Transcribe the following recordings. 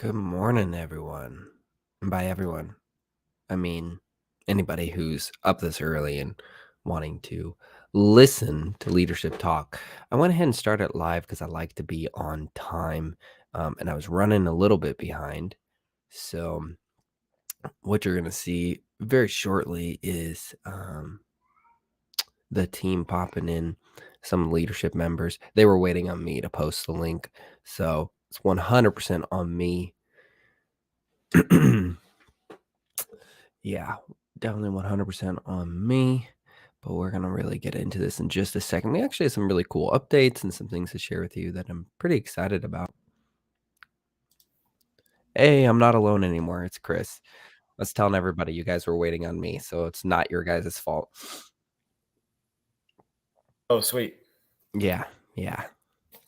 Good morning, everyone. And by everyone, I mean anybody who's up this early and wanting to listen to leadership talk. I went ahead and started live because I like to be on time, and I was running a little bit behind. So, what you're going to see very shortly is the team popping in, some leadership members. They were waiting on me to post the link. So, it's 100% on me. Yeah, definitely 100% on me, but we're going to really get into this in just a second. We actually have some really cool updates and some things to share with you that I'm pretty excited about. Hey, I'm not alone anymore. It's Chris. I was telling everybody you guys were waiting on me, so it's not your guys' fault. Oh, sweet. Yeah.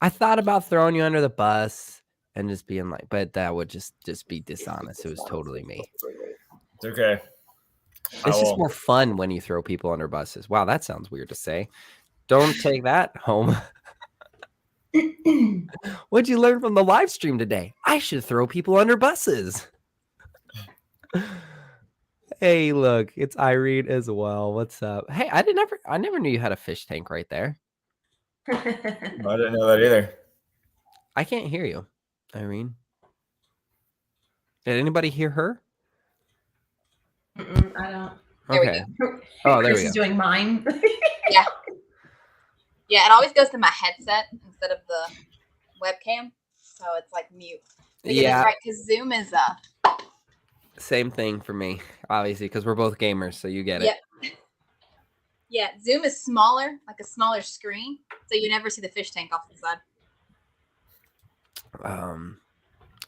I thought about throwing you under the bus and just being like, but that would just be dishonest. It was totally me. It's okay. It's just more fun when you throw people under buses. Wow, that sounds weird to say. Don't take that home. What'd you learn from the live stream today? I should throw people under buses. Hey, look, it's Irene as well. What's up? Hey, I never knew you had a fish tank right there. I didn't know that either. I can't hear you, Irene. Did anybody hear her? I don't. Okay. There Oh, there Chris we go. is doing mine. Yeah. Yeah, it always goes to my headset instead of the webcam, so it's like mute. Yeah, right, because Zoom is same thing for me, obviously, because we're both gamers, so you get it. Yeah, Zoom is smaller, like a smaller screen, so you never see the fish tank off the side.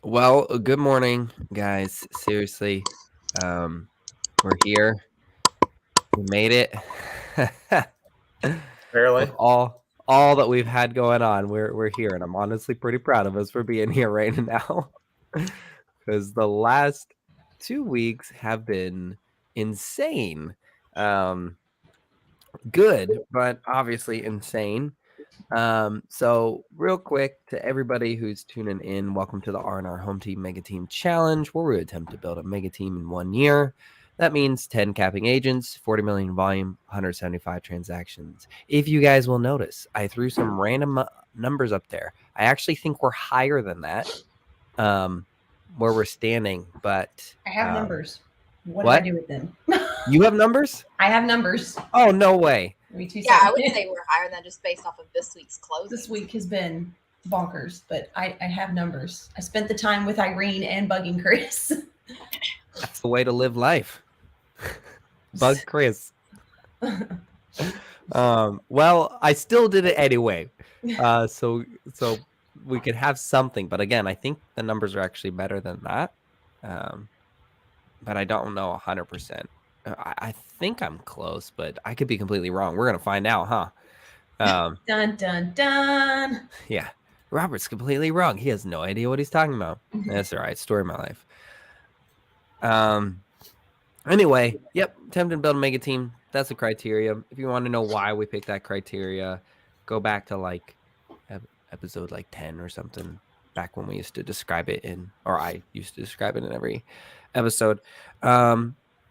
Well, good morning, guys. Seriously, we're here. We made it. Barely. With all that we've had going on, we're here, and I'm honestly pretty proud of us for being here right now, because the last 2 weeks have been insane. Good, but obviously insane. So real quick to everybody who's tuning in, welcome to the R&R Home Team Mega Team Challenge, where we attempt to build a mega team in 1 year. That means 10 capping agents, 40 million volume, 175 transactions. If you guys will notice, I threw some random numbers up there. I actually think we're higher than that, where we're standing, but I have numbers. What what? do I do with them? You have numbers? I have numbers. Oh, no way. Yeah, I would say we're higher than just based off of this week's close. This week has been bonkers, but I have numbers. I spent the time with Irene and bugging Chris. That's the way to live life. Bug Chris. Well, I still did it anyway. So we could have something, but again, I think the numbers are actually better than that. But I don't know 100%. I think I'm close, but I could be completely wrong. We're gonna find out, huh? Dun dun dun. Yeah, Robert's completely wrong. He has no idea what he's talking about. That's all right. Story of my life. Anyway, yep, attempt to build a mega team. That's the criteria. If you want to know why we picked that criteria, go back to like episode like 10 or something, back when we used to describe it or I used to describe it in every episode.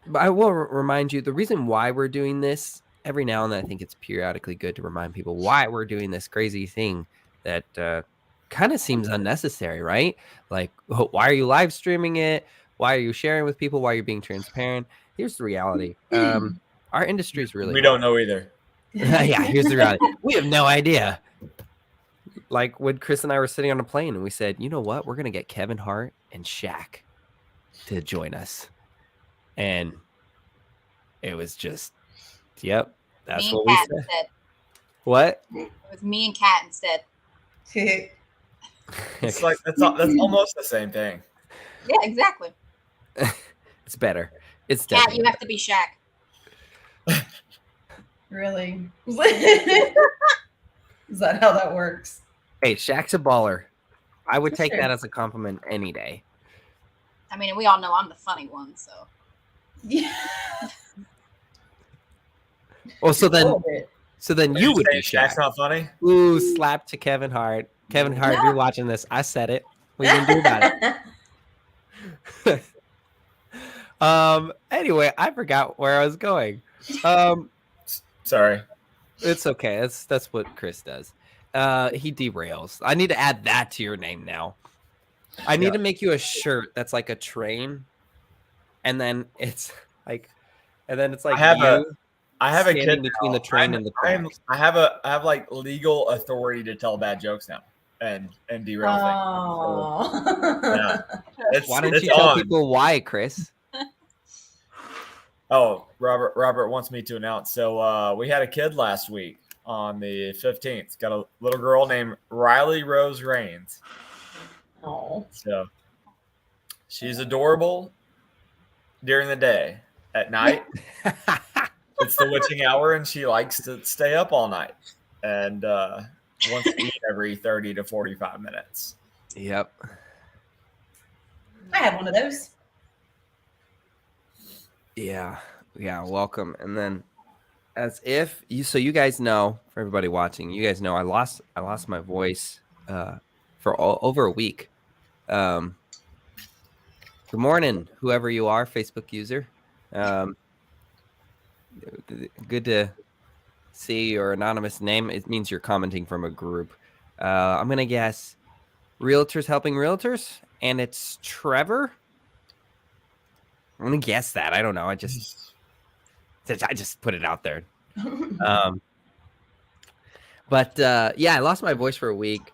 But I will remind you, the reason why we're doing this every now and then, I think it's periodically good to remind people why we're doing this crazy thing that kind of seems unnecessary, right? Like, why are you live streaming it? Why are you sharing with people? Why are you being transparent? Here's the reality. Our industry is really We don't know either. Yeah, here's the reality. We have no idea. Like when Chris and I were sitting on a plane and we said, you know what? We're going to get Kevin Hart and Shaq to join us. And it was just, yep, that's what we said. Instead. What? It was me and Kat instead. It's like that's almost the same thing. Yeah, exactly. It's better. It's Kat, definitely you have to be Shaq. Really? Is that how that works? Hey, Shaq's a baller. I would take that as a compliment any day. I mean, we all know I'm the funny one, so. Yeah. Well, so then you would be Shaq. That's not funny. Ooh, slap to Kevin Hart. Kevin Hart, if you're watching this, I said it. What are you gonna do about it? Anyway, I forgot where I was going. Sorry. It's okay. That's what Chris does. He derails. I need to add that to your name now. I need to make you a shirt that's like a train, and then it's like I you have a kid standing between now. the train and the tracks. I have like legal authority to tell bad jokes now and derail things. Oh. Yeah. Why don't it's you tell on. people why, Chris? Oh, Robert wants me to announce. So we had a kid last week on the 15th. Got a little girl named Riley Rose Rains. Oh. So she's adorable during the day. At night, it's the witching hour, and she likes to stay up all night and wants to eat every 30 to 45 minutes. Yep. I had one of those. Yeah. Welcome. And then, you guys know, for everybody watching, you guys know I lost my voice for over a week. Good morning, whoever you are, Facebook user. Good to see your anonymous name. It means you're commenting from a group. I'm gonna guess realtors helping realtors, and it's Trevor. I'm gonna guess that. I don't know. I just put it out there. But I lost my voice for a week,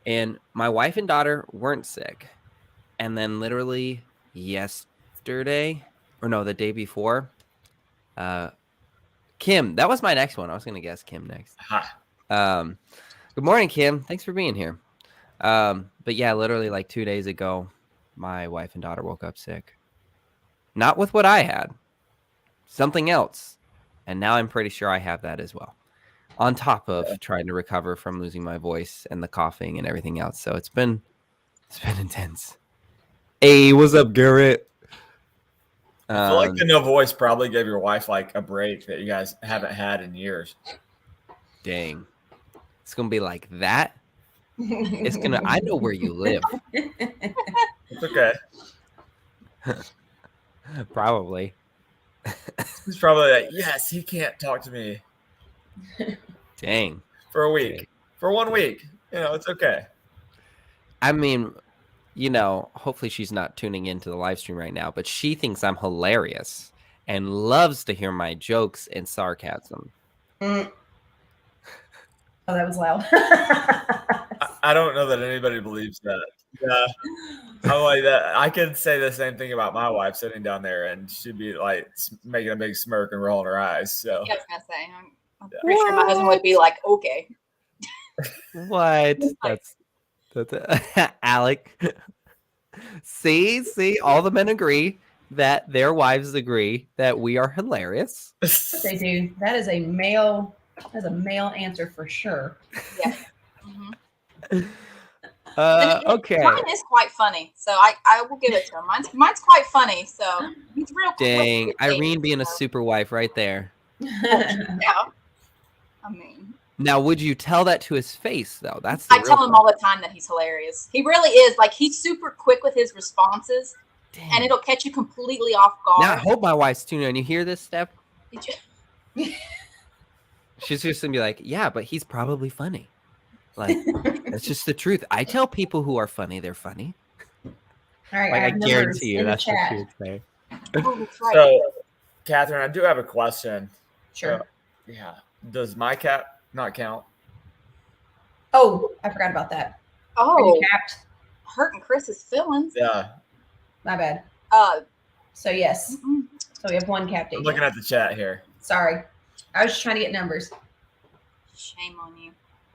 and my wife and daughter weren't sick, and then literally yesterday, or no, the day before, Kim. That was my next one. I was gonna guess Kim next. Good morning, Kim. Thanks for being here. But yeah, literally like 2 days ago, my wife and daughter woke up sick. Not with what I had, something else. And now I'm pretty sure I have that as well. On top of trying to recover from losing my voice and the coughing and everything else. So it's been intense. Hey, what's up, Garrett? I feel like the no voice probably gave your wife like a break that you guys haven't had in years. Dang. It's going to be like that. I know where you live. It's okay. Probably. He's probably like, yes, he can't talk to me Dang. for a week. For 1 week. It's okay. I mean, hopefully she's not tuning into the live stream right now, but she thinks I'm hilarious and loves to hear my jokes and sarcasm. Oh, that was loud. I don't know that anybody believes that. Yeah. I'm like that. I could say the same thing about my wife sitting down there, and she'd be like making a big smirk and rolling her eyes. So Yeah, I was gonna say, I'm pretty sure my husband would be like, okay. What? That's Alec. See, all the men agree that their wives agree that we are hilarious. They do. That is a male answer for sure. Yeah. Mm-hmm. Okay. Mine is quite funny, so I will give it to him. Mine's quite funny, so he's real. Dang, Irene being a super wife right there. Yeah. I mean, now, would you tell that to his face though? I tell him all the time that he's hilarious. He really is. Like, he's super quick with his responses. Dang. And it'll catch you completely off guard. Now, I hope my wife's tuning in. You hear this, Steph? Did She's just gonna be like, yeah, but he's probably funny. Like, that's just the truth. I tell people who are funny, they're funny. All right, Like, I have numbers guarantee you in the that's what chat. she would say. Oh, that's right. So, Catherine, I do have a question. Sure. Yeah. Does my cat not count? Oh, I forgot about that. Are Oh, you capped? hurting Chris's feelings. Yeah. My bad. Uh, So yes. mm-mm. So we have one capped I'm agent. looking at the chat here. Sorry. I was just trying to get numbers. Shame on you.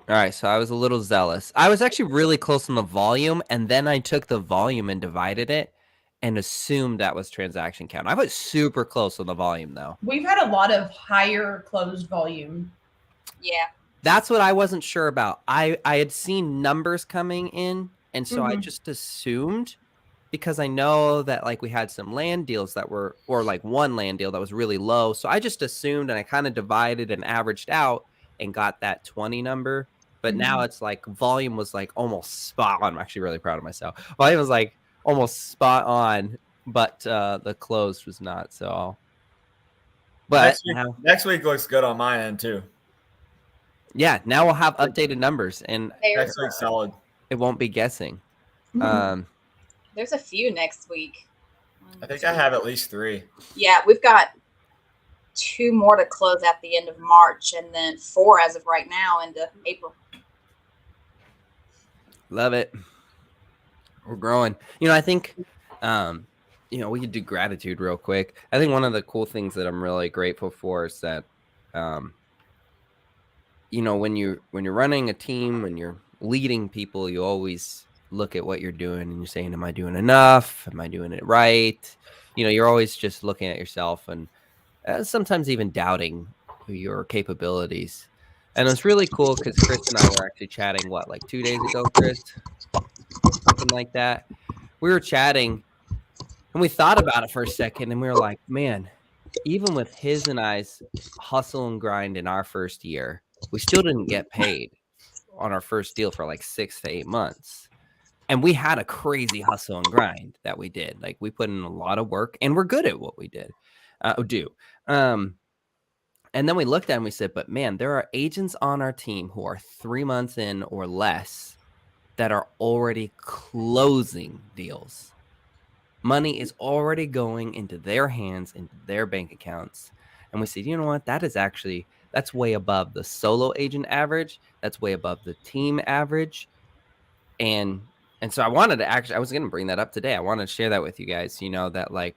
All right, so I was a little zealous. I was actually really close on the volume, and then I took the volume and divided it and assumed that was transaction count. I was super close on the volume, though. We've had a lot of higher closed volume. Yeah. That's what I wasn't sure about. I had seen numbers coming in, and so I Mhm. just assumed, because I know that like we had some land deals that were, or like one land deal that was really low. So I just assumed, and I kind of divided and averaged out and got that 20 number. But now it's like volume was like almost spot on. I'm actually really proud of myself. Volume was like almost spot on, but the close was not. So, but next week looks good on my end too. Yeah, now we'll have updated numbers, and next week's solid. It won't be guessing. There's a few next week. I think I have at least 3. Yeah, we've got 2 more to close at the end of March, and then 4 as of right now into April. Love it. We're growing. I think, we could do gratitude real quick. I think one of the cool things that I'm really grateful for is that, when you're running a team, when you're leading people, you always look at what you're doing and you're saying, am I doing enough? Am I doing it right? You're always just looking at yourself and sometimes even doubting your capabilities. And it's really cool because Chris and I were actually chatting, 2 days ago, Chris? Something like that. We were chatting and we thought about it for a second and we were like, man, even with his and I's hustle and grind in our first year, we still didn't get paid on our first deal for 6 to 8 months. And we had a crazy hustle and grind that we did. We put in a lot of work and we're good at what we do. And then we looked at it and we said, but man, there are agents on our team who are 3 months in or less that are already closing deals. Money is already going into their hands, into their bank accounts. And we said, you know what? That's way above the solo agent average. That's way above the team average. And so I was going to bring that up today. I wanted to share that with you guys, that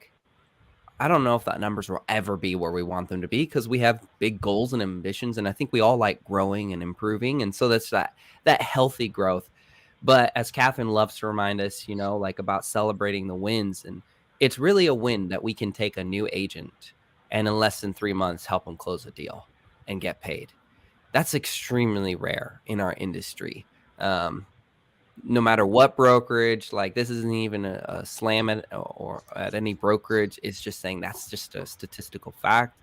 I don't know if that numbers will ever be where we want them to be because we have big goals and ambitions. And I think we all like growing and improving. And so that's that healthy growth. But as Catherine loves to remind us, about celebrating the wins. And it's really a win that we can take a new agent and in less than 3 months, help them close a deal and get paid. That's extremely rare in our industry. No matter what brokerage, this isn't even a slam at any brokerage. It's just saying that's just a statistical fact.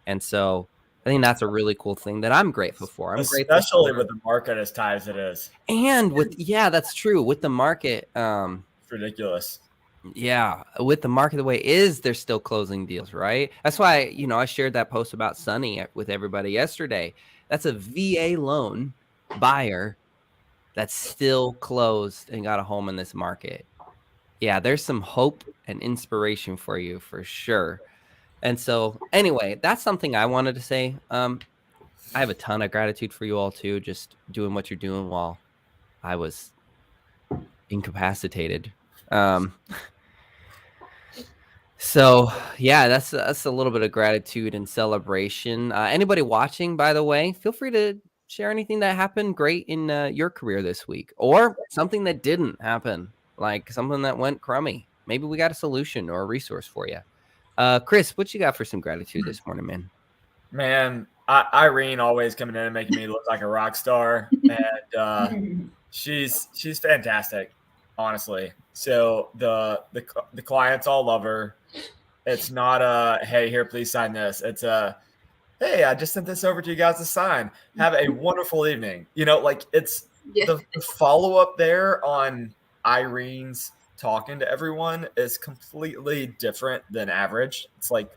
And so I think that's a really cool thing that I'm grateful for. Especially with the market as tight as it is. And that's true. With the market. It's ridiculous. Yeah. With the market the way it is, they're still closing deals, right? That's why, I shared that post about Sunny with everybody yesterday. That's a VA loan buyer that's still closed and got a home in this market. Yeah, there's some hope and inspiration for you for sure. And so anyway, that's something I wanted to say. I have a ton of gratitude for you all too, just doing what you're doing while I was incapacitated. So yeah, that's a little bit of gratitude and celebration. Anybody watching, by the way, feel free to share anything that happened great in your career this week or something that didn't happen, like something that went crummy. Maybe we got a solution or a resource for you. Chris, what you got for some gratitude this morning, man? Man, Irene always coming in and making me look like a rock star. And she's fantastic, honestly. So the clients all love her. It's not a, hey, here, please sign this. It's a, hey, I just sent this over to you guys to sign. Have a wonderful evening. It's the follow-up there on Irene's talking to everyone is completely different than average. It's like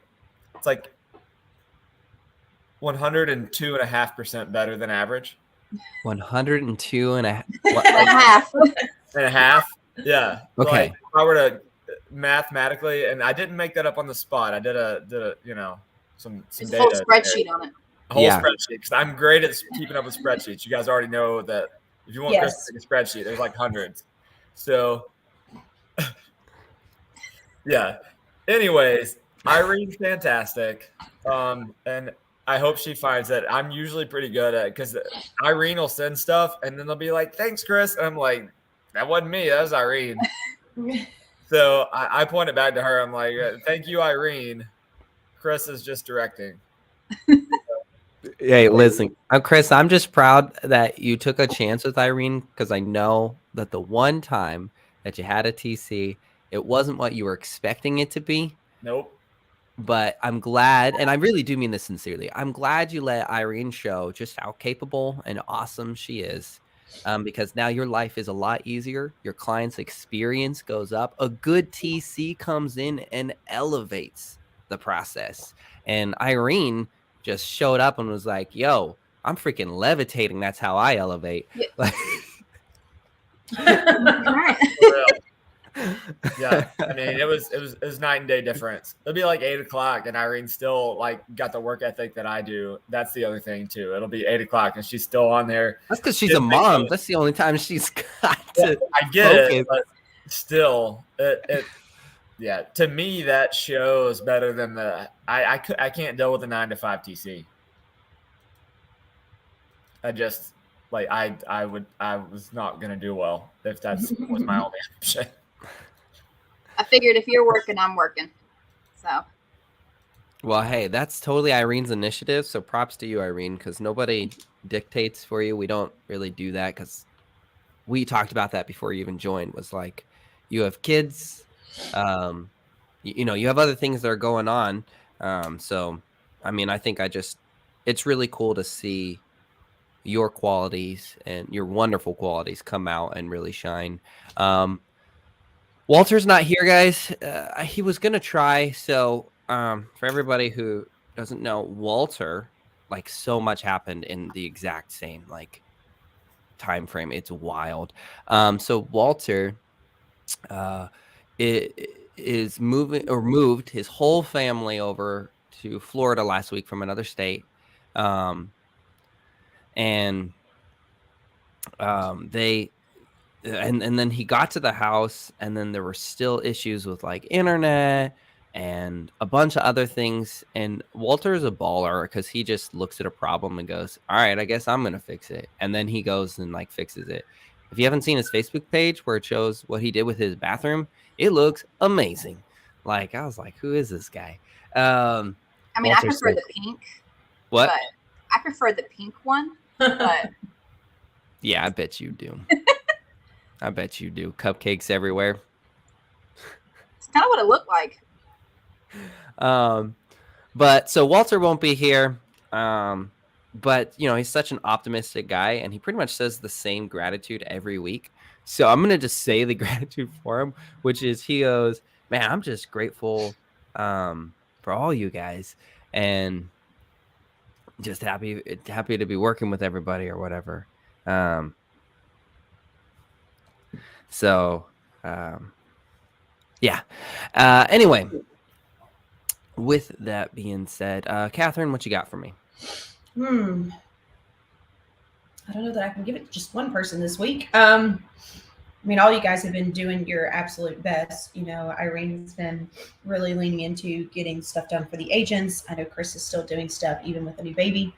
102.5% better than average. 102.5. Yeah. Okay. If I were to mathematically, and I didn't make that up on the spot. I did some There's data. a whole spreadsheet on it. A whole spreadsheet, because I'm great at keeping up with spreadsheets. You guys already know that if you want Chris to make a spreadsheet, there's hundreds. So, yeah. Anyways, Irene's fantastic, and I hope she finds that I'm usually pretty good at it because Irene will send stuff, and then they'll be like, "Thanks, Chris," and I'm like, "That wasn't me. That was Irene." So I point it back to her. I'm like, "Thank you, Irene. Chris is just directing." Hey, listen, Chris, I'm just proud that you took a chance with Irene because I know that the one time that you had a TC, it wasn't what you were expecting it to be. Nope. But I'm glad, and I really do mean this sincerely, I'm glad you let Irene show just how capable and awesome she is. because now your life is a lot easier. Your client's experience goes up. A good TC comes in and elevates the process. And Irene just showed up and was like, yo, I'm freaking levitating. That's how I elevate. Yeah. Right. For real. Yeah, I mean, it was night and day difference. It'll be like 8:00, and Irene still like got the work ethic that I do. That's the other thing too. It'll be 8:00, and she's still on there. That's because she's a mom. That's the only time she's got to. I get focus. it, but still, yeah. To me, that shows better than I can't deal with the 9 to 5 TC. I just like I was not gonna do well if that's was my only option. I figured if you're working, I'm working. So Well, hey, that's totally Irene's initiative. So props to you, Irene, because nobody dictates for you. We don't really do that because we talked about that before you even joined. Was like, you have kids, you know, you have other things that are going on. So, I mean, I think it's really cool to see your qualities and your wonderful qualities come out and really shine. Walter's not here, guys. He was gonna try. So, for everybody who doesn't know, Walter, like, so much happened in the exact same like time frame. It's wild. So Walter, is moved his whole family over to Florida last week from another state, and they. And then he got to the house, and then there were still issues with like internet and a bunch of other things. And Walter is a baller because he just looks at a problem and goes, all right, I guess I'm gonna fix it. And then he goes and like fixes it. If you haven't seen his Facebook page where it shows what he did with his bathroom, it looks amazing. Like, I was like, who is this guy? I mean, Walter's I prefer so the pink. What? But I prefer the pink one. But Yeah, I bet you do. I bet you do. Cupcakes everywhere. it's kind of what it looked like. But so Walter won't be here. But you know, he's such an optimistic guy, and he pretty much says the same gratitude every week. So I'm gonna just say the gratitude for him, which is he goes, man, I'm just grateful for all you guys, and just happy to be working with everybody or whatever. Yeah. Anyway, with that being said, Catherine, what you got for me? I don't know that I can give it to just one person this week. I mean, all you guys have been doing your absolute best. You know, Irene's been really leaning into getting stuff done for the agents. I know Chris is still doing stuff even with a new baby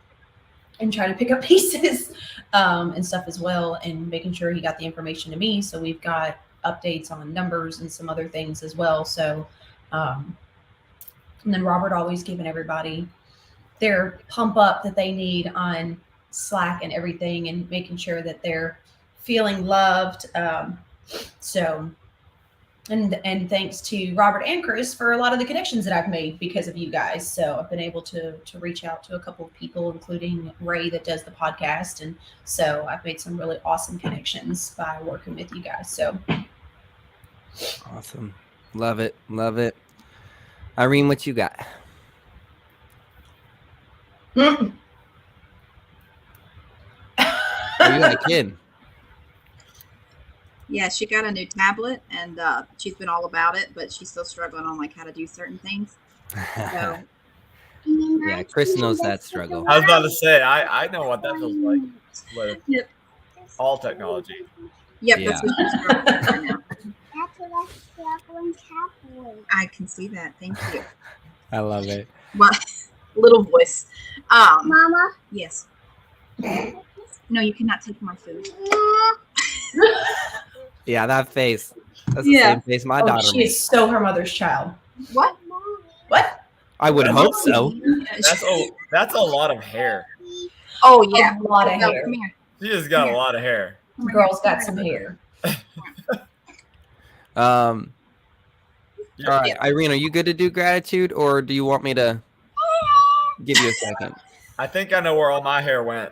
and trying to pick up pieces and stuff as well, and making sure he got the information to me. So we've got updates on numbers and some other things as well. So, and then Robert always giving everybody their pump up that they need on Slack and everything, and making sure that they're feeling loved. And thanks to Robert and Chris for a lot of the connections that I've made because of you guys. So I've been able to reach out to a couple of people, including Ray that does the podcast. And so I've made some really awesome connections by working with you guys. So awesome. Love it. Love it. Irene, what you got? Mm. Oh, you got a kid. Yeah, she got a new tablet, and she's been all about it, but she's still struggling on like how to do certain things. So Yeah, Chris knows that struggle. I was about to say, I know what that feels like with Yep. all technology. Yep, Yeah. that's what she's struggling with right now. That's what I struggling tablet. I can see that. Thank you. I love it. Well, little voice. Mama. Yes. No, you cannot take my food. Yeah, that face. That's Yeah. the same face my Oh, daughter she makes. is so her mother's child. What? What? I would hope so. That's a lot of hair. Oh yeah, A lot of No, hair. come here. She just got a lot of hair. Girl's got some hair. All Yeah. right, Irene, are you good to do gratitude, or do you want me to give you a second? I think I know where all my hair went.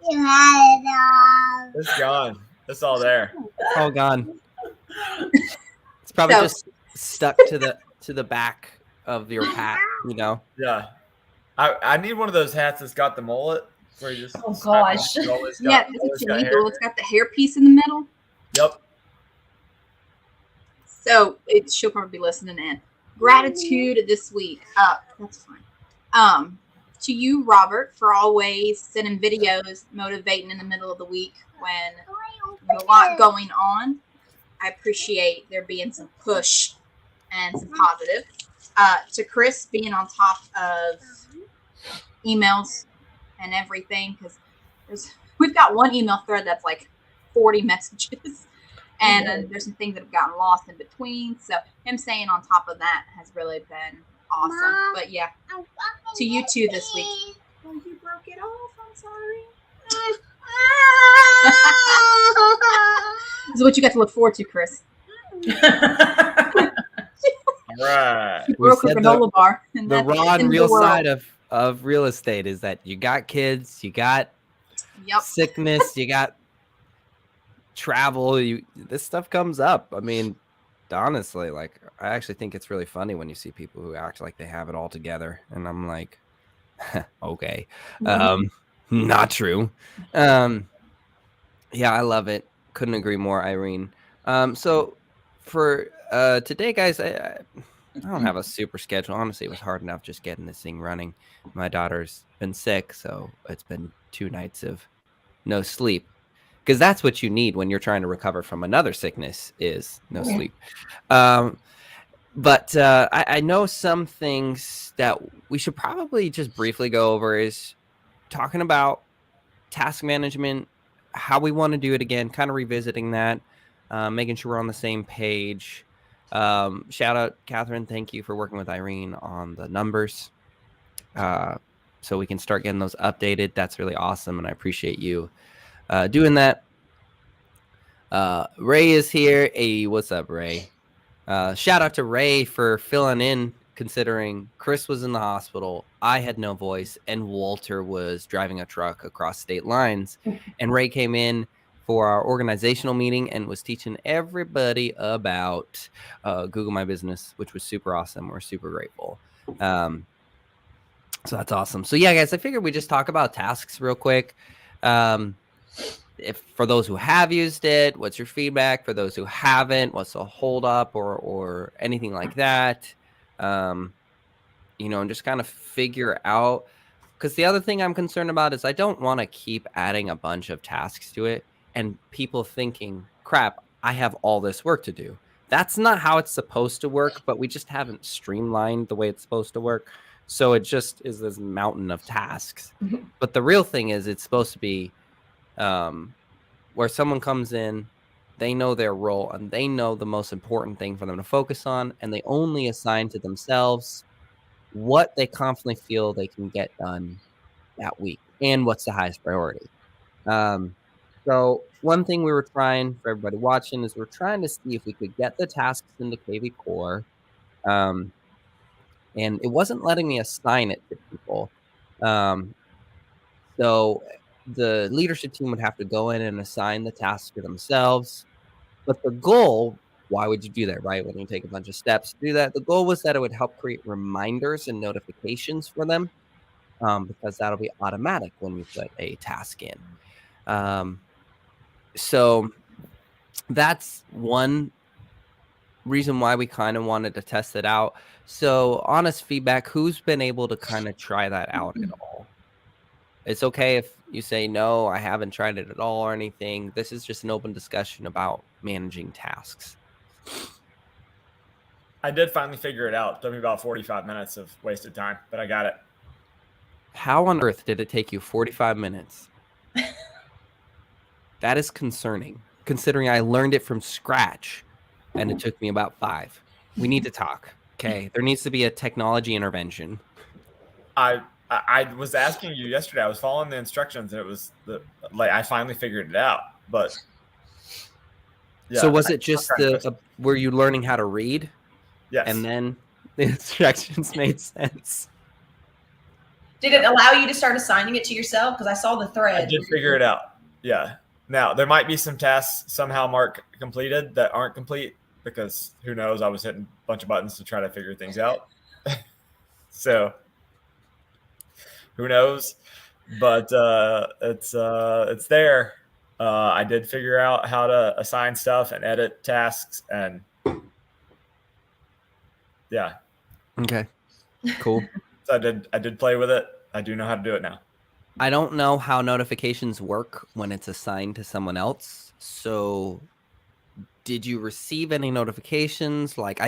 It's gone. It's all there. It's all gone. It's probably So- just stuck to the back of your hat, you know. Yeah. I need one of those hats that's got the mullet. Where you just Oh, gosh. you always Yeah, got, that's always what you got need. hair. The one that's got the hair piece in the middle. Yep. So she'll probably be listening in. Gratitude this week. That's fine. To you, Robert, for always sending videos, motivating in the middle of the week when there's a lot going on. I appreciate there being some push and some positive. To Chris being on top of emails and everything, because we've got one email thread that's like 40 messages. And then there's some things that have gotten lost in between. So him staying on top of that has really been awesome. Mom, But yeah, to you too this week. Oh, you broke it off. I'm sorry. This is what you got to look forward to, Chris. Right. You We broke a said granola bar. And The that's raw end and of real the world. side of real estate is that you got kids, you got Yep. sickness, you got travel. This stuff comes up. I mean, honestly, like I actually think it's really funny when you see people who act like they have it all together, and I'm like, okay, not true. Yeah, I love it. Couldn't agree more, Irene. So for today, guys, I don't have a super schedule. Honestly, it was hard enough just getting this thing running. My daughter's been sick, so it's been 2 nights of no sleep. Because that's what you need when you're trying to recover from another sickness is no sleep. But I know some things that we should probably just briefly go over is talking about task management, how we want to do it again, kind of revisiting that, making sure we're on the same page. Shout out, Catherine. Thank you for working with Irene on the numbers. So we can start getting those updated. That's really awesome. And I appreciate you doing that. Ray is here. Hey, what's up, Ray? Shout out to Ray for filling in, considering Chris was in the hospital, I had no voice, and Walter was driving a truck across state lines. And Ray came in for our organizational meeting and was teaching everybody about Google My Business, which was super awesome. We're super grateful. So that's awesome. So yeah, guys, I figured we just talk about tasks real quick. If for those who have used it, what's your feedback? For those who haven't, what's the hold up or anything like that? And just kind of figure out, because the other thing I'm concerned about is I don't want to keep adding a bunch of tasks to it and people thinking, crap, I have all this work to do. That's not how it's supposed to work, but we just haven't streamlined the way it's supposed to work. So it just is this mountain of tasks. But the real thing is it's supposed to be where someone comes in, they know their role and they know the most important thing for them to focus on, and they only assign to themselves what they confidently feel they can get done that week and what's the highest priority. So one thing we were trying for everybody watching is we're trying to see if we could get the tasks into KV Core. And it wasn't letting me assign it to people. So the leadership team would have to go in and assign the tasks to themselves. But the goal, why would you do that, right? When you take a bunch of steps to do that, the goal was that it would help create reminders and notifications for them, because that'll be automatic when we put a task in. So that's one reason why we kind of wanted to test it out. So honest feedback, who's been able to kind of try that out at all? It's okay if you say, no, I haven't tried it at all or anything. This is just an open discussion about managing tasks. I did finally figure it out. It took me about 45 minutes of wasted time, but I got it. How on earth did it take you 45 minutes? That is concerning, considering I learned it from scratch and it took me about 5. We need to talk. Okay. There needs to be a technology intervention. I was asking you yesterday. I was following the instructions, and it was I finally figured it out. But yeah, so was it just were you learning how to read? Yes. And then the instructions made sense. Did it allow you to start assigning it to yourself? Because I saw the thread. I did figure it out. Yeah. Now there might be some tasks somehow marked completed that aren't complete because who knows? I was hitting a bunch of buttons to try to figure things out. So who knows? But it's there. I did figure out how to assign stuff and edit tasks, and yeah. Okay. Cool. So I did play with it. I do know how to do it now. I don't know how notifications work when it's assigned to someone else. So did you receive any notifications? Like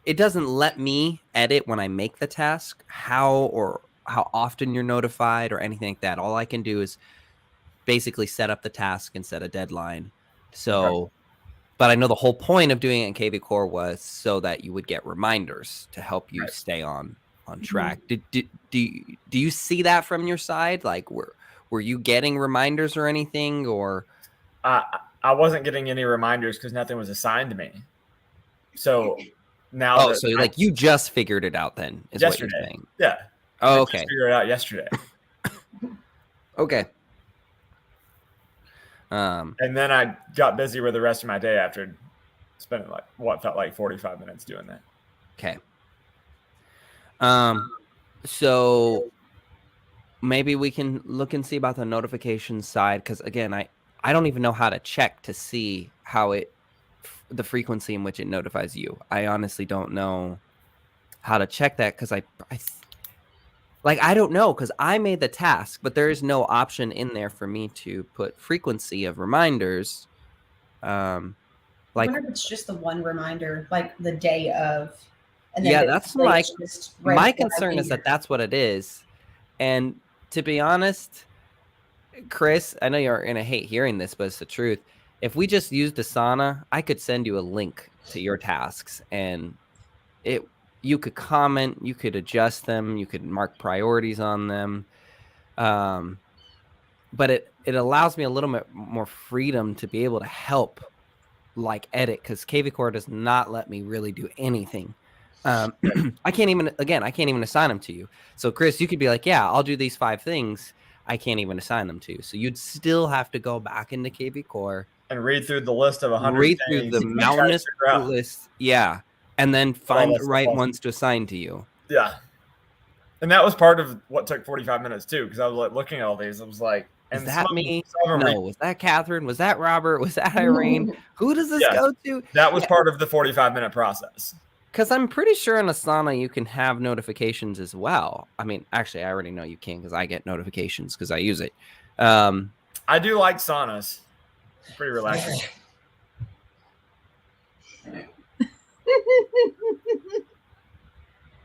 it doesn't let me edit when I make the task, how often you're notified or anything like that. All I can do is basically set up the task and set a deadline. So, but I know the whole point of doing it in KV Core was so that you would get reminders to help you stay on track. Do you see that from your side? Like were you getting reminders or anything, or I wasn't getting any reminders because nothing was assigned to me. So now so like you just figured it out then is yesterday. What you're saying. Yeah. Oh, I okay. just figured it out yesterday. Okay. And then I got busy with the rest of my day after spending like what felt like 45 minutes doing that. Okay. So maybe we can look and see about the notification side, because again, I don't even know how to check to see how the frequency in which it notifies you. I honestly don't know how to check that, because I don't know, because I made the task, but there is no option in there for me to put frequency of reminders. I wonder if it's just the one reminder, like the day of. And then yeah, that's like right my concern is that that's what it is. And to be honest, Chris, I know you're going to hate hearing this, but it's the truth. If we just used Asana, I could send you a link to your tasks, and you could comment, you could adjust them, you could mark priorities on them. But it allows me a little bit more freedom to be able to help like edit, because KV Core does not let me really do anything. I can't even assign them to you. So Chris, you could be like, yeah, I'll do these 5 things. I can't even assign them to you. So you'd still have to go back into KV Core and read through the list of 100 read through the mountainous list. Yeah. And then find the right ones to assign to you. Yeah. And that was part of what took 45 minutes too, because I was like looking at all these. I was like, is that me? No, was that Catherine? Was that Robert? Was that Irene? Who does this go to? That was part of the 45-minute process. Because I'm pretty sure in Asana you can have notifications as well. I mean, actually, I already know you can, because I get notifications because I use it. I do like saunas. It's pretty relaxing.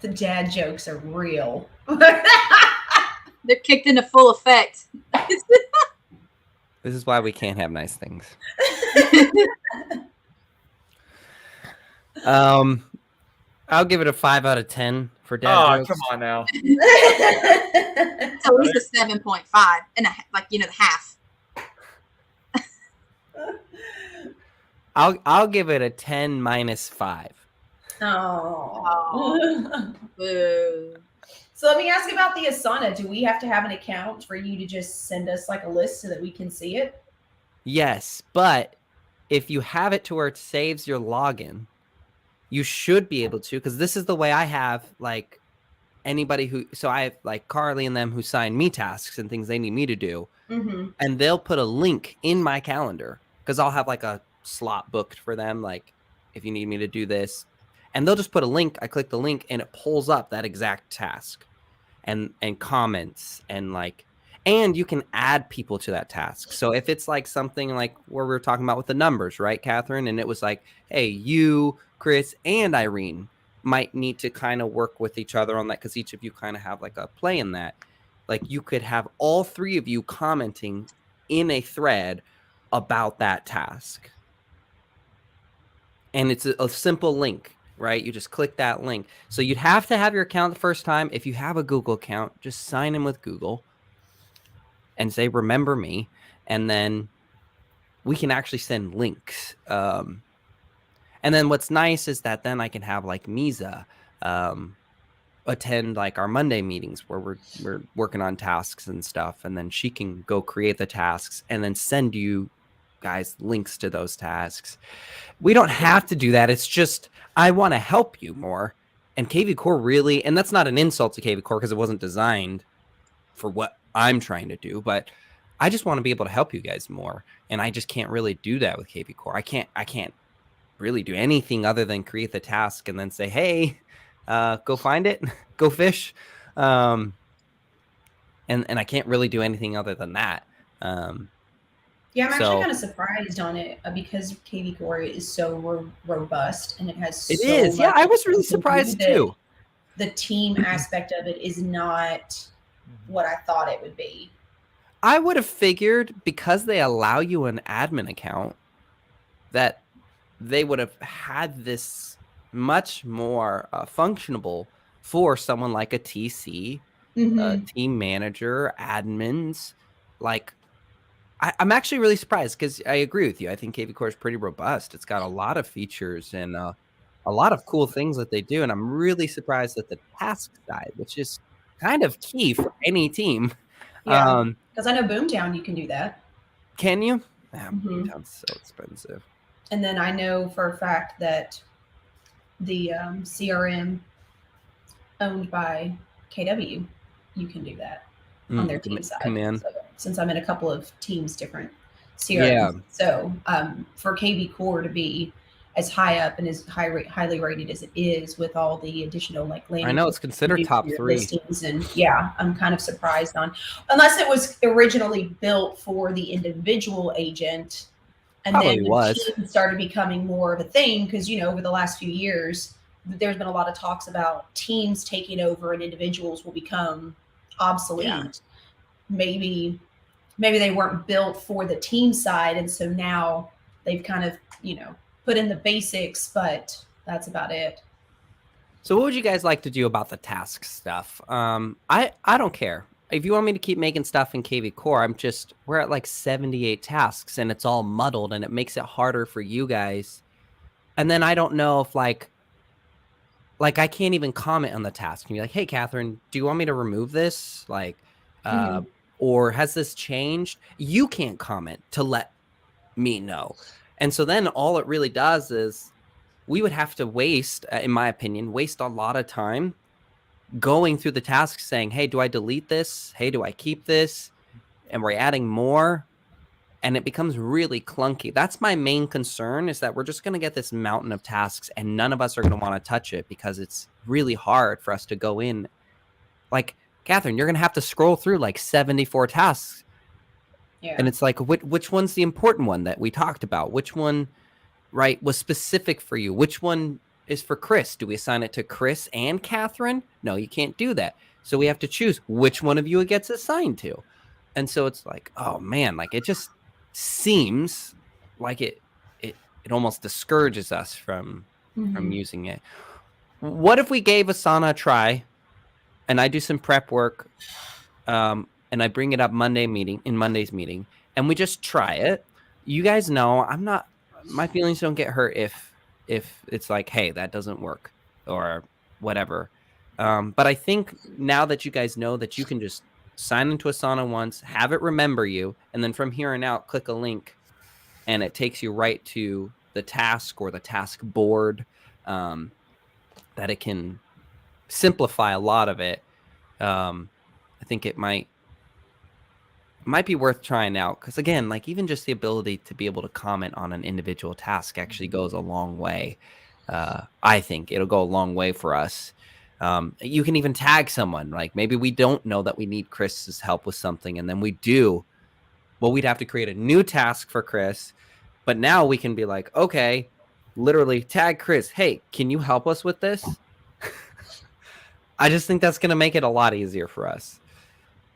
The dad jokes are real. They're kicked into full effect. This is why we can't have nice things. I'll give it a 5 out of 10 for dad jokes. Come on now. It's at least a 7.5 and the half. I'll give it a 10 minus 5. Oh. Boo. So let me ask about the Asana. Do we have to have an account for you to just send us like a list so that we can see it? Yes, but if you have it to where it saves your login, you should be able to, because this is the way I have like anybody so I have like Carly and them who sign me tasks and things they need me to do. Mm-hmm. And they'll put a link in my calendar, because I'll have like a slot booked for them. Like, if you need me to do this, and they'll just put a link. I click the link and it pulls up that exact task and comments and you can add people to that task. So if it's like something like where we were talking about with the numbers, right, Catherine? And it was like, hey, you, Chris, and Irene might need to kind of work with each other on that, because each of you kind of have like a play in that. Like, you could have all 3 of you commenting in a thread about that task. And it's a simple link, right? You just click that link. So you'd have to have your account the first time. If you have a Google account, just sign in with Google and say, remember me. And then we can actually send links. And then what's nice is that then I can have like Misa attend like our Monday meetings where we're working on tasks and stuff, and then she can go create the tasks and then send you guys links to those tasks. We don't have to do that. It's just I want to help you more. And KV Core really, and that's not an insult to KV Core because it wasn't designed for what I'm trying to do, but I just want to be able to help you guys more. And I just can't really do that with KV Core. I can't really do anything other than create the task and then say, hey, go find it, go fish. And I can't really do anything other than that. Yeah, I'm actually kind of surprised on it because KV Core is so robust and it has It so is. Yeah, much I was really to do surprised that too. The team aspect of it is not what I thought it would be. I would have figured because they allow you an admin account that they would have had this much more functionable for someone like a TC, team manager, admins. Like, I'm actually really surprised because I agree with you. I think KV Core is pretty robust. It's got a lot of features and a lot of cool things that they do. And I'm really surprised at the task side, which is kind of key for any team. Yeah, because I know Boomtown you can do that. Can you? Boomtown's so expensive. And then I know for a fact that the CRM owned by KW, you can do that on their team side. Command. So, since I'm in a couple of teams different CRMs. Yeah. So for KV Core to be as high up and as highly rated as it is with all the additional like landing. I know it's considered top 3 listings, and yeah, I'm kind of surprised on, unless it was originally built for the individual agent, and Probably then was. teams started becoming more of a thing because over the last few years there's been a lot of talks about teams taking over and individuals will become obsolete. Yeah. Maybe they weren't built for the team side, and so now they've kind of put in the basics, but that's about it. So what would you guys like to do about the task stuff? I don't care. If you want me to keep making stuff in KV Core, we're at like 78 tasks and it's all muddled and it makes it harder for you guys. And then I don't know if like I can't even comment on the task and be like, hey, Catherine, do you want me to remove this? Like, or has this changed? You can't comment to let me know. And so then all it really does is we would have to waste, in my opinion, a lot of time going through the tasks saying, hey, do I delete this? Hey, do I keep this? And we're adding more. And it becomes really clunky. That's my main concern, is that we're just going to get this mountain of tasks and none of us are going to want to touch it because it's really hard for us to go in. Like, Catherine, you're going to have to scroll through like 74 tasks. Yeah. And it's like, which one's the important one that we talked about? Which one, right, was specific for you? Which one is for Chris? Do we assign it to Chris and Catherine? No, you can't do that. So we have to choose which one of you it gets assigned to. And so it's like, oh man, like it just seems like it almost discourages us from using it. What if we gave Asana a try and I do some prep work and I bring it up Monday's meeting and we just try it? You guys know my feelings don't get hurt if it's like, hey, that doesn't work or whatever. But I think now that you guys know that you can just sign into Asana once, have it remember you, and then from here on out, click a link and it takes you right to the task or the task board, that it can simplify a lot of it. I think it might be worth trying out because, again, like even just the ability to be able to comment on an individual task actually goes a long way. I think it'll go a long way for us. You can even tag someone. Like maybe we don't know that we need Chris's help with something, and then we do. Well, we'd have to create a new task for Chris, but now we can be like, okay, literally tag Chris. Hey, can you help us with this? I just think that's going to make it a lot easier for us.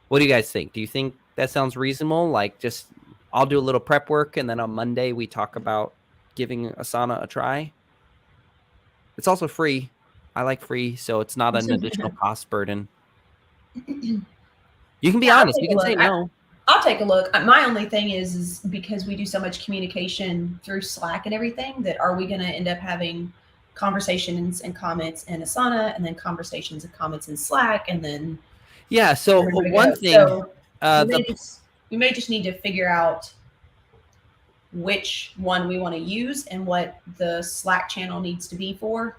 What do you guys think? Do you think that sounds reasonable? Like just I'll do a little prep work and then on Monday we talk about giving Asana a try. It's also free. I like free, so it's not an additional cost burden. You can be honest. You can say no. I'll take a look. My only thing is because we do so much communication through Slack and everything, that are we going to end up having conversations and comments in Asana, and then conversations and comments in Slack, and then Yeah. So everybody one goes. thing, So the we may just need to figure out which one we want to use and what the Slack channel needs to be for.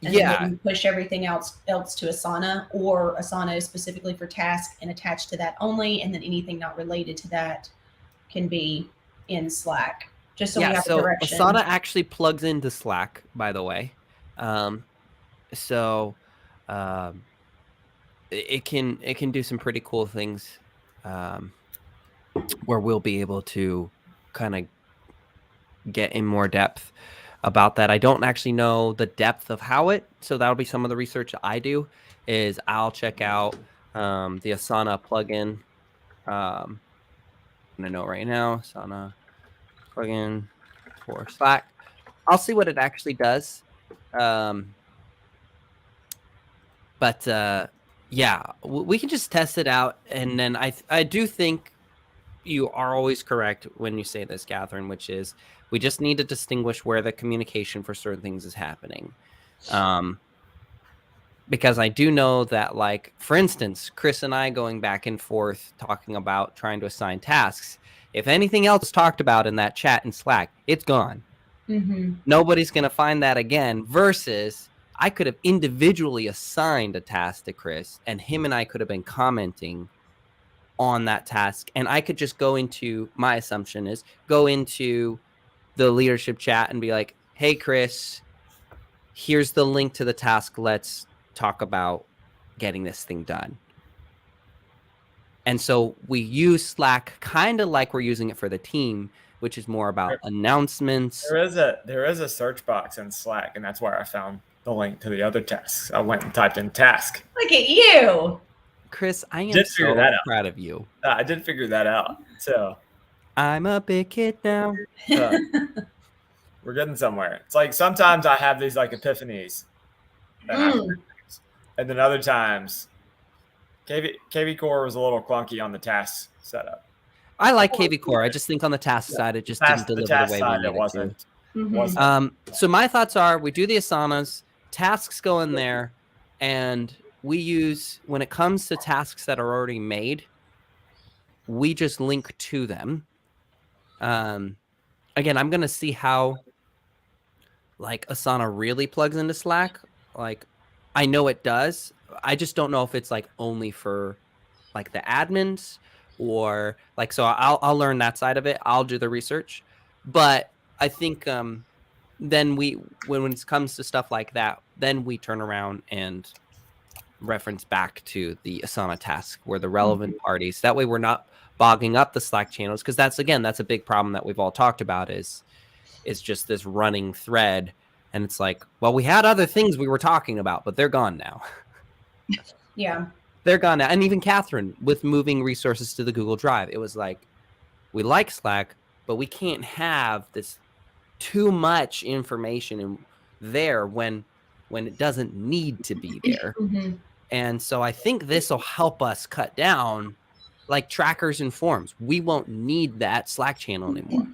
And then maybe push everything else to Asana, or Asana is specifically for task and attached to that only, and then anything not related to that can be in Slack. Just so we have a direction. Asana actually plugs into Slack, by the way. It can do some pretty cool things, where we'll be able to kind of get in more depth about that. I don't actually know the depth of how so that'll be some of the research I do. Is I'll check out the Asana plugin. I'm gonna know right now, Asana plugin for Slack. I'll see what it actually does. But yeah, we can just test it out, and then I do think you are always correct when you say this, Catherine, which is we just need to distinguish where the communication for certain things is happening. Because I do know that, like, for instance, Chris and I going back and forth talking about trying to assign tasks. If anything else talked about in that chat in Slack, it's gone. Nobody's going to find that again, versus I could have individually assigned a task to Chris, and him and I could have been commenting on that task, and I could just go into, my assumption is, go into the leadership chat and be like, hey, Chris, here's the link to the task. Let's talk about getting this thing done. And so we use Slack kind of like we're using it for the team, which is more about announcements. There is a search box in Slack, and that's where I found the link to the other tasks. I went and typed in task. Look at you, Chris. I am so proud of you. I did figure that out. So I'm a big kid now. We're getting somewhere. It's like sometimes I have these like epiphanies, and then other times, KV Core was a little clunky on the task setup. I like KV Core. I just think on the task side, it just didn't deliver the way we needed to. So my thoughts are, we do the Asanas, tasks go in there, and we use, when it comes to tasks that are already made, we just link to them. Again, I'm going to see how, like, Asana really plugs into Slack. Like, I know it does. I just don't know if it's like only for like the admins, or like, so I'll learn that side of it. I'll do the research, but I think then when it comes to stuff like that, then we turn around and reference back to the Asana task where the relevant parties. That way we're not bogging up the Slack channels, because that's a big problem that we've all talked about is just this running thread. And it's like, well, we had other things we were talking about, but they're gone now. Yeah. They're gone now. And even Catherine, with moving resources to the Google Drive, it was like, we like Slack, but we can't have this too much information in there when it doesn't need to be there. And so I think this will help us cut down, like, trackers and forms. We won't need that Slack channel anymore,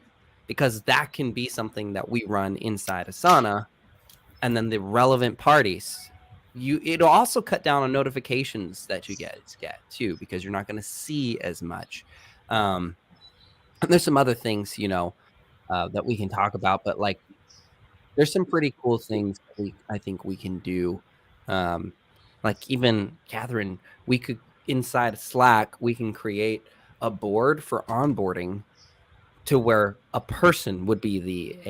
because that can be something that we run inside Asana, and then the relevant parties. It'll also cut down on notifications that you get too, because you're not going to see as much. And there's some other things, that we can talk about, but like, there's some pretty cool things I think we can do. Like, even Catherine, we could, inside Slack, we can create a board for onboarding to where a person would be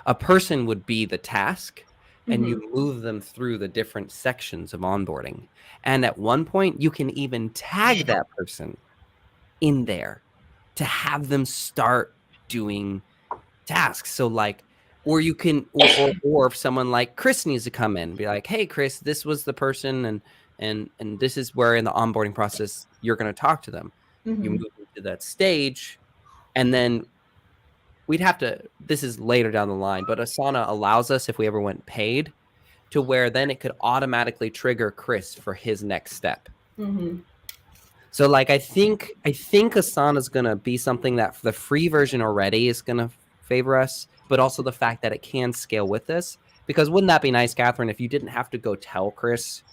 a person would be the task, and you move them through the different sections of onboarding. And at one point, you can even tag that person in there to have them start doing tasks. So like, or you can, or if someone like Chris needs to come in and be like, hey, Chris, this was the person, and this is where in the onboarding process you're going to talk to them. You move to that stage, and then we'd have to, this is later down the line, but Asana allows us, if we ever went paid, to where then it could automatically trigger Chris for his next step. So like, I think Asana is going to be something that, for the free version already, is going to favor us, but also the fact that it can scale with us. Because wouldn't that be nice, Catherine, if you didn't have to go tell Chris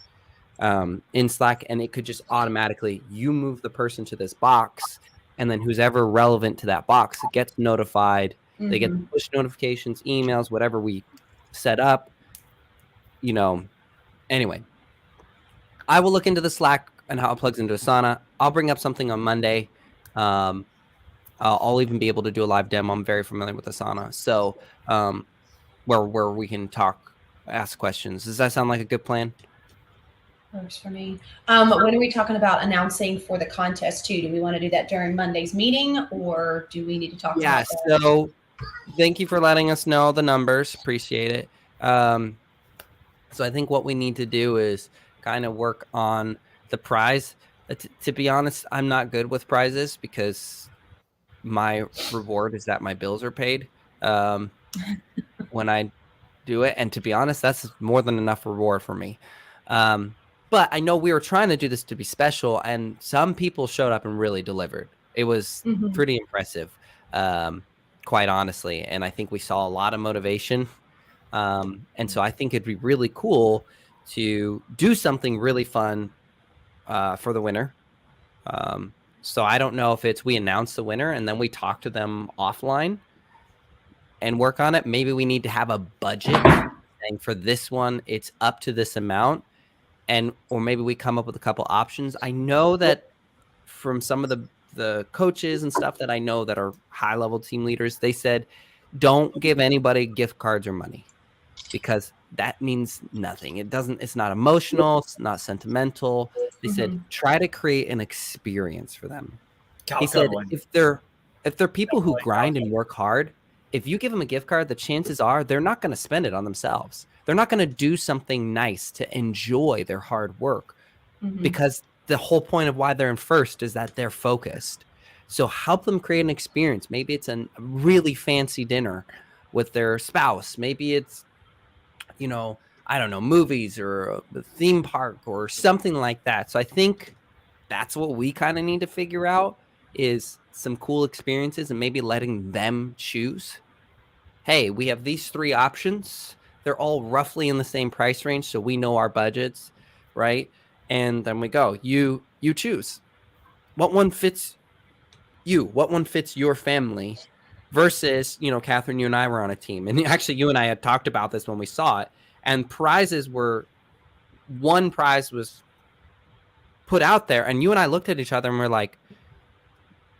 in Slack, and it could just automatically, you move the person to this box, and then who's ever relevant to that box gets notified. They get push notifications, emails, whatever we set up. Anyway, I will look into the Slack and how it plugs into Asana. I'll bring up something on Monday. I'll even be able to do a live demo. I'm very familiar with Asana. So where we can talk, ask questions. Does that sound like a good plan? Works for me. When are we talking about announcing for the contest too? Do we want to do that during Monday's meeting, or do we need to talk about that? So thank you for letting us know the numbers. Appreciate it. So I think what we need to do is kind of work on the prize. To be honest, I'm not good with prizes because my reward is that my bills are paid when I do it. And to be honest, that's more than enough reward for me. But I know we were trying to do this to be special, and some people showed up and really delivered. It was pretty impressive, quite honestly. And I think we saw a lot of motivation. And so I think it'd be really cool to do something really fun for the winner. So I don't know if it's we announce the winner and then we talk to them offline and work on it. Maybe we need to have a budget saying for this one, it's up to this amount. Or maybe we come up with a couple options. I know that from some of the coaches and stuff that I know that are high level team leaders, they said, don't give anybody gift cards or money because that means nothing. It's not emotional. It's not sentimental. They said, try to create an experience for them. He said, if they're people who grind and work hard, if you give them a gift card, the chances are they're not going to spend it on themselves. They're not going to do something nice to enjoy their hard work because the whole point of why they're in first is that they're focused. So help them create an experience. Maybe it's a really fancy dinner with their spouse. Maybe it's, I don't know, movies or a theme park or something like that. So I think that's what we kind of need to figure out is some cool experiences and maybe letting them choose. Hey, we have these 3 options. They're all roughly in the same price range, so we know our budgets, right? And then we go, you choose. What one fits you? What one fits your family? Versus, Catherine, you and I were on a team. And actually, you and I had talked about this when we saw it. And one prize was put out there. And you and I looked at each other and we're like,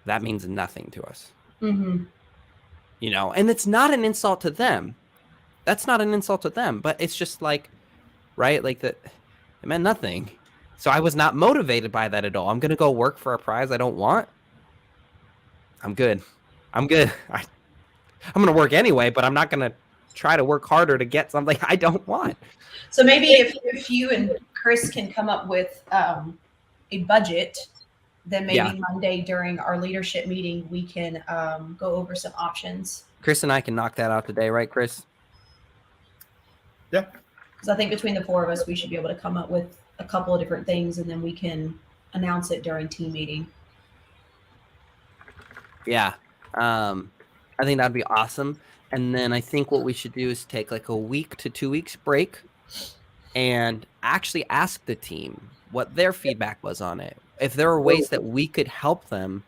that means nothing to us. And it's not an insult to them. That's not an insult to them. But it's just like, right? Like that, it meant nothing. So I was not motivated by that at all. I'm going to go work for a prize I don't want. I'm good. I'm going to work anyway, but I'm not going to try to work harder to get something I don't want. So maybe if you and Chris can come up with a budget, then maybe Monday during our leadership meeting, we can go over some options. Chris and I can knock that out today, right, Chris? Yeah. Because I think between the 4 of us, we should be able to come up with a couple of different things, and then we can announce it during team meeting. Yeah. I think that'd be awesome. And then I think what we should do is take like a week to 2 weeks break and actually ask the team what their feedback was on it. If there are ways that we could help them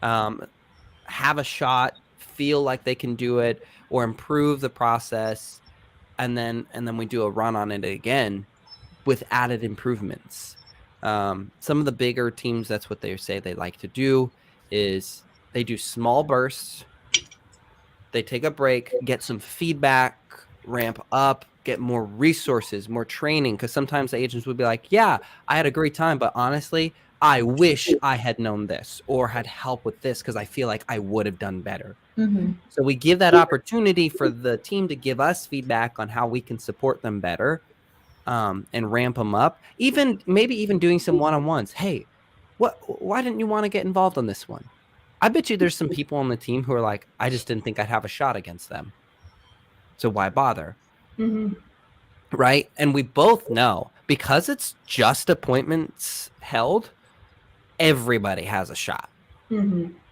have a shot, feel like they can do it, or improve the process, and then we do a run on it again with added improvements. Some of the bigger teams, that's what they say they like to do, is they do small bursts. They take a break, get some feedback, ramp up, get more resources, more training. Because sometimes the agents would be like, yeah, I had a great time, but honestly, I wish I had known this or had help with this because I feel like I would have done better. So we give that opportunity for the team to give us feedback on how we can support them better and ramp them up. Maybe even doing some one-on-ones. Hey, why didn't you want to get involved on this one? I bet you there's some people on the team who are like, I just didn't think I'd have a shot against them. So why bother? Right? And we both know because it's just appointments held, everybody has a shot.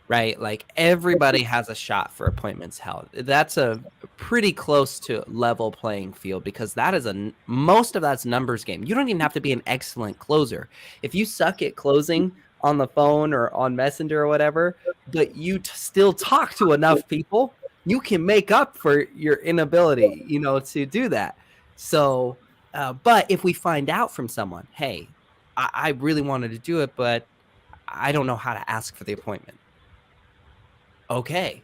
right? Like everybody has a shot for appointments held. That's a pretty close to level playing field because that is most of that's numbers game. You don't even have to be an excellent closer. If you suck at closing on the phone or on Messenger or whatever, but you still talk to enough people, you can make up for your inability, to do that. So, but if we find out from someone, hey, I really wanted to do it, but I don't know how to ask for the appointment. Okay,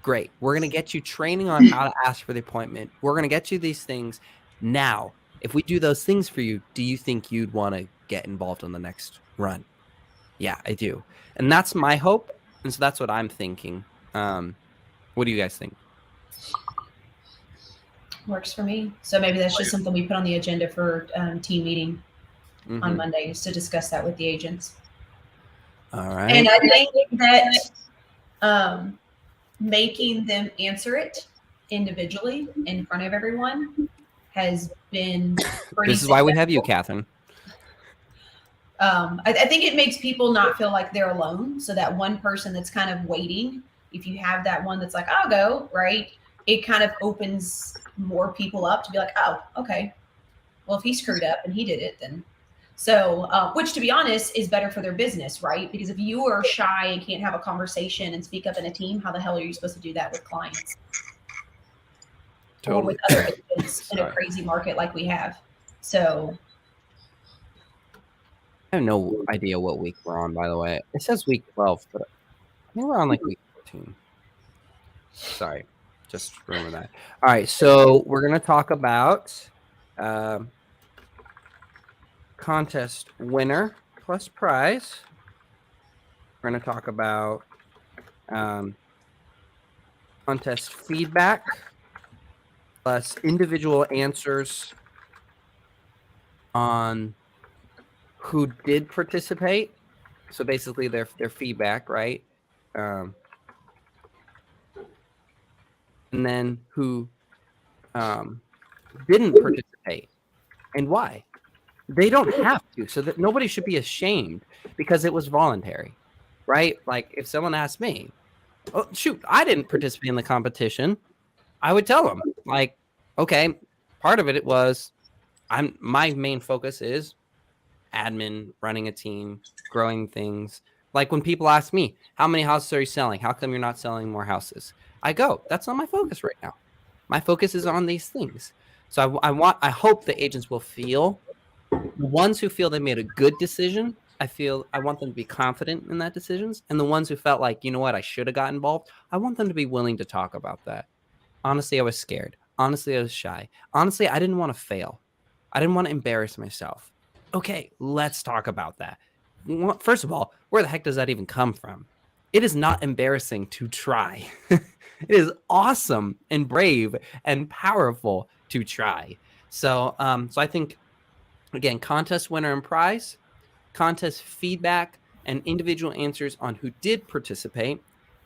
great. We're going to get you training on how to ask for the appointment. We're going to get you these things. Now, if we do those things for you, do you think you'd want to get involved on the next run? Yeah, I do. And that's my hope. And so that's what I'm thinking. What do you guys think? Works for me. So maybe that's just something we put on the agenda for team meeting on Mondays to discuss that with the agents. All right. And I think that making them answer it individually in front of everyone has been pretty This is why we have you, Catherine. I think it makes people not feel like they're alone. So that one person that's kind of waiting, if you have that one that's like, I'll go, right? It kind of opens more people up to be like, oh, okay. Well, if he screwed up and he did it, then so, which to be honest is better for their business, right? Because if you are shy and can't have a conversation and speak up in a team, how the hell are you supposed to do that with clients? Totally. Or with other agents in a crazy market like we have. So I have no idea what week we're on, by the way. It says week 12, but I think we're on like week 14. Sorry, just remember that. All right, so we're going to talk about contest winner plus prize. We're going to talk about contest feedback plus individual answers on who did participate. So basically their feedback, right? And then who didn't participate and why. They don't have to, so that nobody should be ashamed because it was voluntary, right? Like if someone asked me, oh, shoot, I didn't participate in the competition, I would tell them like, okay, part of it was my main focus is admin, running a team, growing things. Like when people ask me, how many houses are you selling? How come you're not selling more houses? I go, that's not my focus right now. My focus is on these things. So I hope the agents will feel, the ones who feel they made a good decision, I want them to be confident in that decisions. And the ones who felt like, you know what, I should have got involved, I want them to be willing to talk about that. Honestly, I was scared. Honestly, I was shy. Honestly, I didn't want to fail. I didn't want to embarrass myself. Okay, let's talk about that. First of all, where the heck does that even come from? It is not embarrassing to try. It is awesome and brave and powerful to try. So, so I think, again, contest winner and prize, contest feedback, and individual answers on who did participate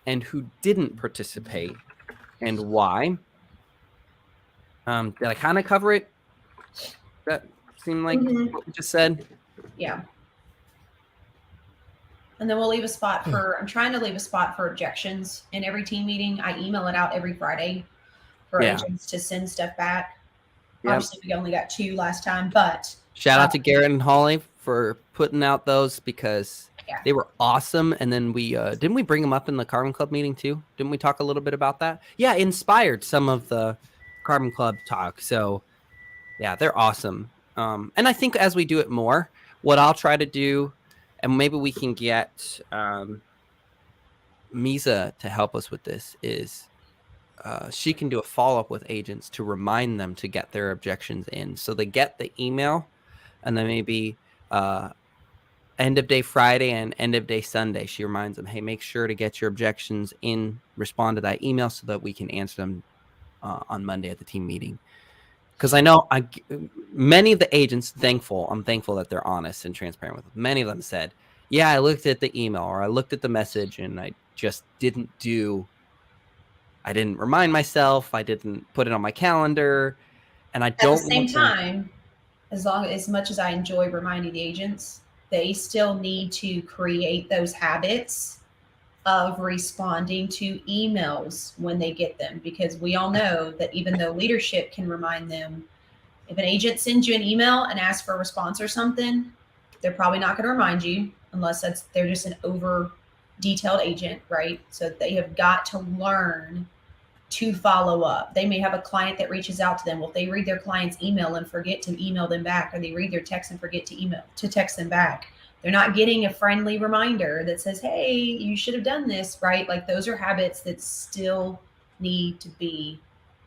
and who didn't participate and why. Did I kind of cover it? That seemed like what we just said? Yeah. And then we'll leave a spot for, I'm trying to leave a spot for objections in every team meeting. I email it out every Friday for agents to send stuff back. Yep. Obviously, we only got 2 last time, but shout out to Garrett and Holly for putting out those because they were awesome. And then we didn't we bring them up in the Carbon Club meeting too? Didn't we talk a little bit about that? Yeah, inspired some of the Carbon Club talk. So yeah, they're awesome. And I think as we do it more, what I'll try to do, and maybe we can get Misa to help us with this, is she can do a follow-up with agents to remind them to get their objections in. So they get the email, and then maybe end of day Friday and end of day Sunday, she reminds them, hey, make sure to get your objections in, respond to that email so that we can answer them on Monday at the team meeting. Because I know many of the agents, I'm thankful that they're honest and transparent with them. Many of them said, yeah, I looked at the email or I looked at the message and I just didn't remind myself. I didn't put it on my calendar. And I don't. At the same time, as much as I enjoy reminding the agents, they still need to create those habits of responding to emails when they get them, because we all know that even though leadership can remind them, if an agent sends you an email and asks for a response or something, they're probably not going to remind you unless they're just an over detailed agent, right? So they have got to learn to follow up. They may have a client that reaches out to them. Well, if they read their client's email and forget to email them back, or they read their text and forget to text them back, they're not getting a friendly reminder that says, hey, you should have done this, right? Like those are habits that still need to be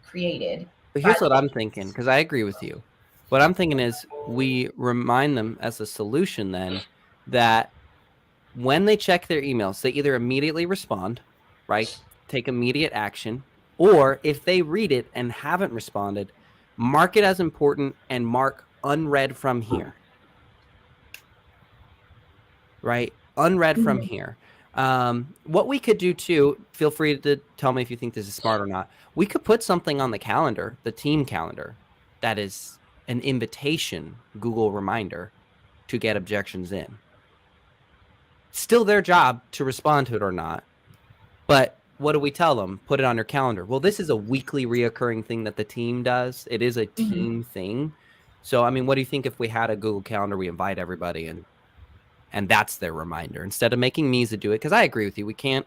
created. But here's what I'm thinking, because I agree with you. What I'm thinking is we remind them as a solution then that when they check their emails, they either immediately respond, right? Take immediate action, or if they read it and haven't responded, mark it as important and mark unread from here. Right? Unread from here. What we could do too, feel free to tell me if you think this is smart or not. We could put something on the calendar, the team calendar, that is an invitation Google reminder to get objections in. Still their job to respond to it or not. But what do we tell them? Put it on your calendar. Well, this is a weekly reoccurring thing that the team does. It is a team thing. So, I mean, what do you think if we had a Google Calendar, we invite everybody and that's their reminder instead of making Misa do it? Because I agree with you. We can't.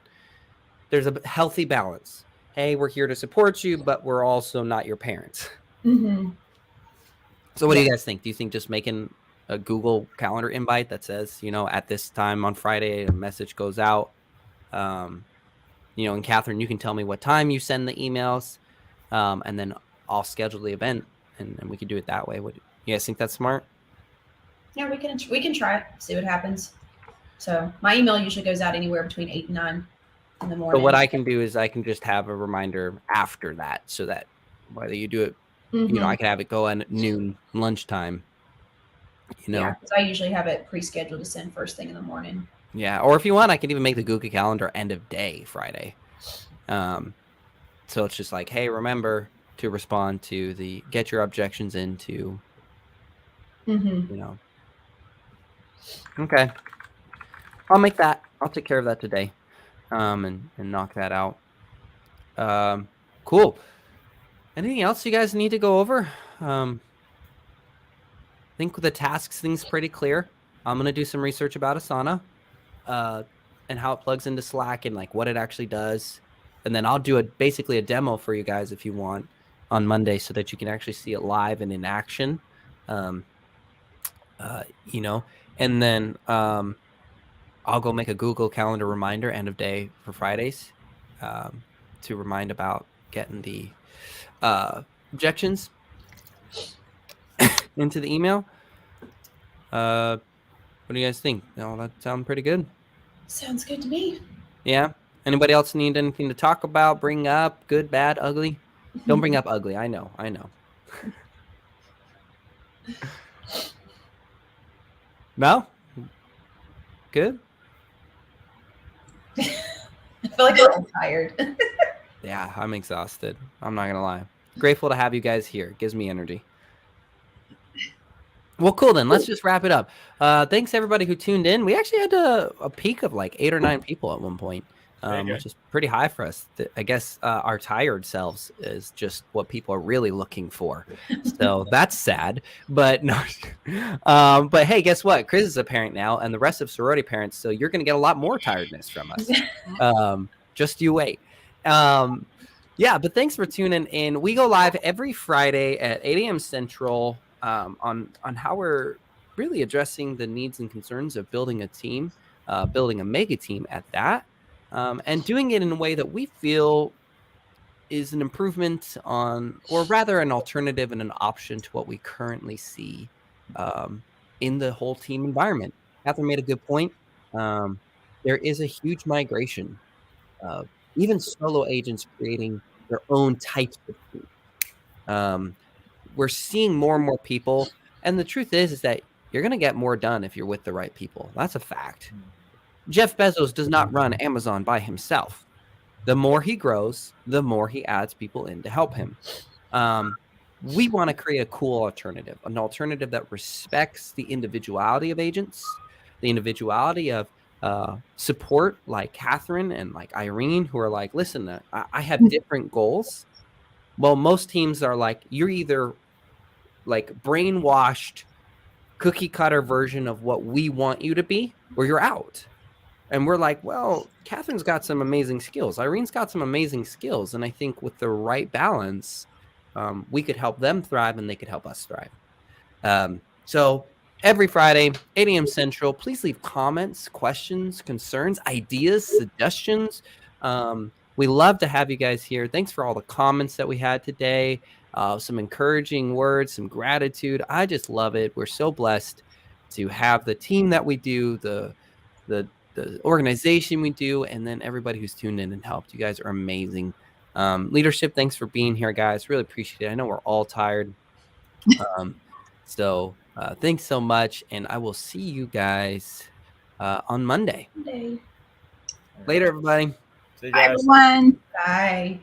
There's a healthy balance. Hey, we're here to support you, but we're also not your parents. So what do you guys think? Do you think just making a Google Calendar invite that says, at this time on Friday, a message goes out, and Catherine, you can tell me what time you send the emails, and then I'll schedule the event, and we can do it that way. What you guys think that's smart? Yeah, we can try it, see what happens. So my email usually goes out anywhere between 8 and 9 in the morning. But what I can do is I can just have a reminder after that, so that whether you do it, I can have it go at noon, lunchtime. Yeah, because I usually have it pre-scheduled to send first thing in the morning. Yeah, or if you want, I can even make the Google Calendar end of day Friday. So it's just like, hey, remember to respond to get your objections into, Okay. I'll make that. I'll take care of that today, and knock that out. Cool. Anything else you guys need to go over? I think the tasks thing's pretty clear. I'm gonna do some research about Asana, and how it plugs into Slack and like what it actually does, and then I'll do basically a demo for you guys if you want on Monday, so that you can actually see it live and in action. And then I'll go make a Google Calendar reminder end of day for Fridays, to remind about getting the objections into the email. What do you guys think? That sound pretty good? Sounds good to me. Yeah. Anybody else need anything to talk about, bring up, good, bad, ugly? Don't bring up ugly. I know. No? Good? I feel like I'm tired. Yeah, I'm exhausted. I'm not going to lie. Grateful to have you guys here. It gives me energy. Well, cool then. Let's just wrap it up. Thanks everybody who tuned in. We actually had a peak of like 8 or 9 people at one point, which is pretty high for us. I guess our tired selves is just what people are really looking for. So that's sad. But no. But hey, guess what? Chris is a parent now, and the rest of sorority parents. So you're going to get a lot more tiredness from us. Just you wait. Yeah, but thanks for tuning in. We go live every Friday at 8 a.m. Central. On how we're really addressing the needs and concerns of building a team, building a mega team at that, and doing it in a way that we feel is an improvement on, or rather an alternative and an option to what we currently see in the whole team environment. Catherine made a good point. There is a huge migration of even solo agents creating their own types of teams. We're seeing more and more people, and the truth is that you're going to get more done if you're with the right people. That's a fact. Jeff Bezos does not run Amazon by himself. The more he grows, the more he adds people in to help him. We want to create a cool alternative, an alternative that respects the individuality of agents, the individuality of support like Catherine and like Irene, who are like, listen, I have different goals. Well, most teams are like, you're either like brainwashed cookie cutter version of what we want you to be, or you're out. And we're like, well, Catherine's got some amazing skills. Irene's got some amazing skills. And I think with the right balance, we could help them thrive and they could help us thrive. So every Friday, 8 a.m. Central, please leave comments, questions, concerns, ideas, suggestions. We love to have you guys here. Thanks for all the comments that we had today. Some encouraging words, some gratitude. I just love it. We're so blessed to have the team that we do, the organization we do, and then everybody who's tuned in and helped. You guys are amazing. Leadership, thanks for being here, guys. Really appreciate it. I know we're all tired. So thanks so much, and I will see you guys on Monday. Later, everybody. See you Bye, guys. everyone. Bye.